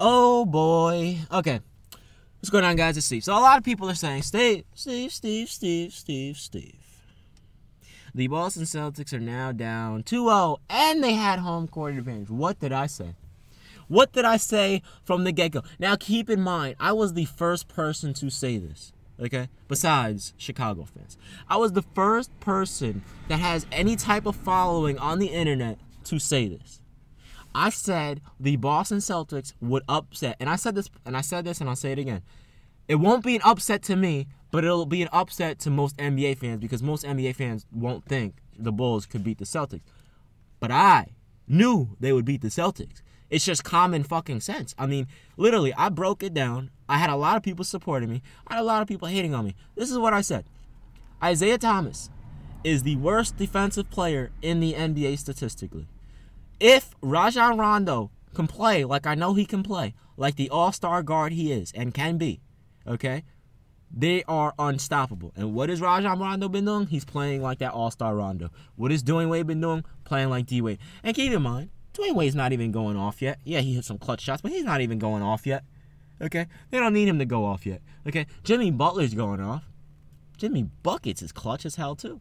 Oh, boy. Okay. What's going on, guys? It's Steve. So a lot of people are saying, Steve. The Boston Celtics are now down 2-0, and they had home court advantage. What did I say? What did I say from the get-go? Now, keep in mind, I was the first person to say this, okay? Besides Chicago fans. I was the first person that has any type of following on the internet to say this. I said the Boston Celtics would upset, and I said this, and I'll say it again. It won't be an upset to me, but it'll be an upset to most NBA fans because most NBA fans won't think the Bulls could beat the Celtics. But I knew they would beat the Celtics. It's just common fucking sense. I mean, literally, I broke it down. I had a lot of people supporting me. I had a lot of people hating on me. This is what I said. Isaiah Thomas is the worst defensive player in the NBA statistically. If Rajon Rondo can play like I know he can play, like the all-star guard he is and can be, okay, they are unstoppable. And what has Rajon Rondo been doing? He's playing like that all-star Rondo. What has Dwyane Wade been doing? Playing like D-Wade. And keep in mind, Dwyane Wade's not even going off yet. Yeah, he hit some clutch shots, but he's not even going off yet. Okay? They don't need him to go off yet. Okay? Jimmy Butler's going off. Jimmy Buckets is clutch as hell, too.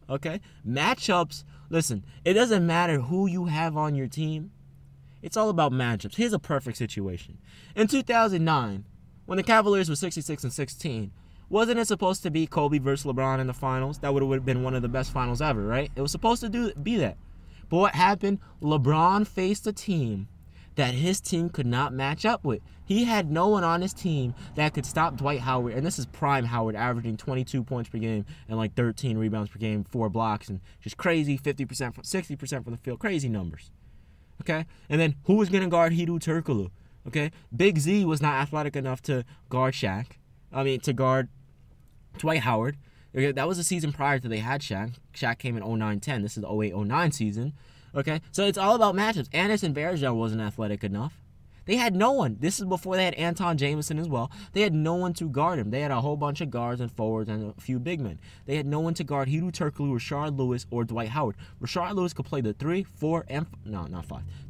Okay? Matchups, listen, it doesn't matter who you have on your team. It's all about matchups. Here's a perfect situation. In 2009, when the Cavaliers were 66-16, wasn't it supposed to be Kobe versus LeBron in the finals? That would have been one of the best finals ever, right? It was supposed to be that. But what happened? LeBron faced a team that his team could not match up with. He had no one on his team that could stop Dwight Howard, and this is prime Howard, averaging 22 points per game and like 13 rebounds per game, 4 blocks, and just crazy 50%, 60% from the field, crazy numbers. Okay? And then who was going to guard Hedo Turkoglu? Okay? Big Z was not athletic enough to guard to guard Dwight Howard. Okay? That was the season prior to they had Shaq. Shaq came in 09-10. This is the 08-09 season. Okay? So it's all about matchups. Anderson Varejao wasn't athletic enough. They had no one. This is before they had Anton Jameson as well. They had no one to guard him. They had a whole bunch of guards and forwards and a few big men. They had no one to guard Hedo Turkoglu, Rashard Lewis, or Dwight Howard. Rashard Lewis could play the 3, 4, and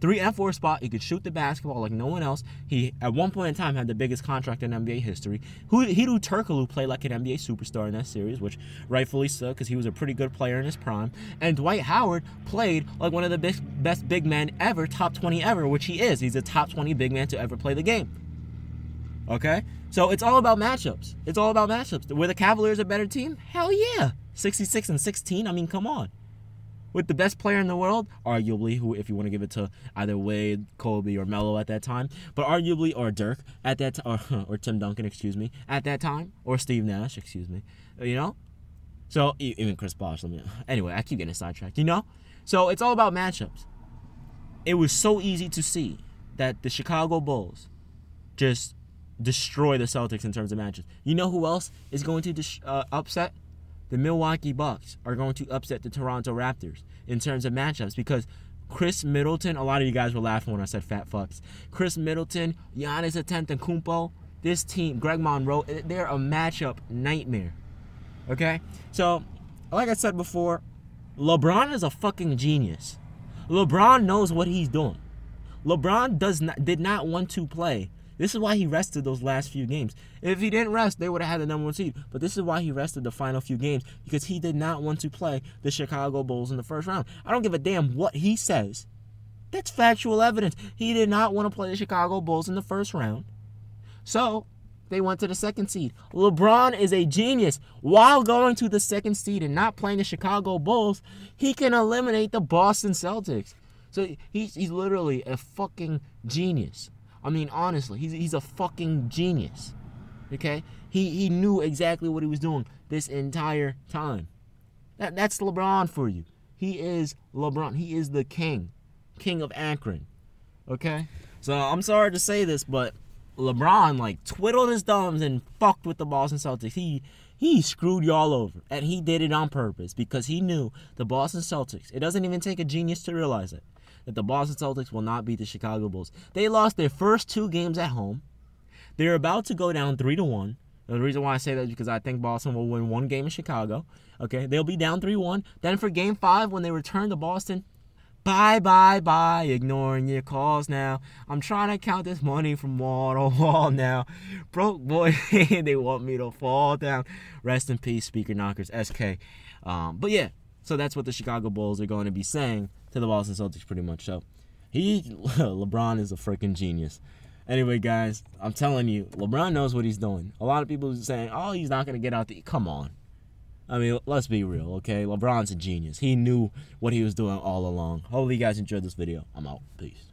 3 and 4 spot. He could shoot the basketball like no one else. He, at one point in time, had the biggest contract in NBA history. Hedo Turkoglu played like an NBA superstar in that series, which rightfully so, because he was a pretty good player in his prime. And Dwight Howard played like one of the best big men ever, top 20 ever, which he is. He's a top 20 big man to ever play the game. Okay? So it's all about matchups. It's all about matchups. Were the Cavaliers a better team? Hell yeah. 66-16. I mean, come on. With the best player in the world, arguably, who, if you want to give it to either Wade, Kobe, or Melo at that time, but arguably, or Dirk at that time, or Tim Duncan, excuse me, at that time, or Steve Nash, excuse me, you know? So, even Chris Bosh, anyway, I keep getting sidetracked, you know? So, it's all about matchups. It was so easy to see that the Chicago Bulls just destroy the Celtics in terms of matches. You know who else is going to upset? The Milwaukee Bucks are going to upset the Toronto Raptors in terms of matchups because Chris Middleton, a lot of you guys were laughing when I said fat fucks. Chris Middleton, Giannis Antetokounmpo, this team, Greg Monroe, they're a matchup nightmare. Okay? So, like I said before, LeBron is a fucking genius. LeBron knows what he's doing. LeBron did not want to play. This is why he rested those last few games. If he didn't rest, they would have had the number 1 seed. But this is why he rested the final few games, because he did not want to play the Chicago Bulls in the first round. I don't give a damn what he says. That's factual evidence. He did not want to play the Chicago Bulls in the first round. So, they went to the 2nd seed. LeBron is a genius. While going to the 2nd seed and not playing the Chicago Bulls, he can eliminate the Boston Celtics. So he's literally a fucking genius. I mean, honestly, he's a fucking genius. Okay? He knew exactly what he was doing this entire time. That's LeBron for you. He is LeBron. He is the king. King of Akron. Okay? So I'm sorry to say this, but LeBron, like, twiddled his thumbs and fucked with the Boston Celtics. He screwed y'all over. And he did it on purpose because he knew the Boston Celtics. It doesn't even take a genius to realize it. That the Boston Celtics will not beat the Chicago Bulls. They lost their first 2 games at home. They're about to go down 3-1. The reason why I say that is because I think Boston will win 1 game in Chicago. Okay, they'll be down 3-1. Then for Game 5, when they return to Boston, Bye, bye, bye, ignoring your calls now. I'm trying to count this money from wall to wall now. Broke boy, they want me to fall down. Rest in peace, speaker knockers, SK. But yeah, so that's what the Chicago Bulls are going to be saying to the Boston Celtics pretty much. So LeBron is a freaking genius. Anyway, guys, I'm telling you, LeBron knows what he's doing. A lot of people are saying, oh, he's not going to get out the... Come on. I mean, let's be real, okay? LeBron's a genius. He knew what he was doing all along. Hopefully you guys enjoyed this video. I'm out. Peace.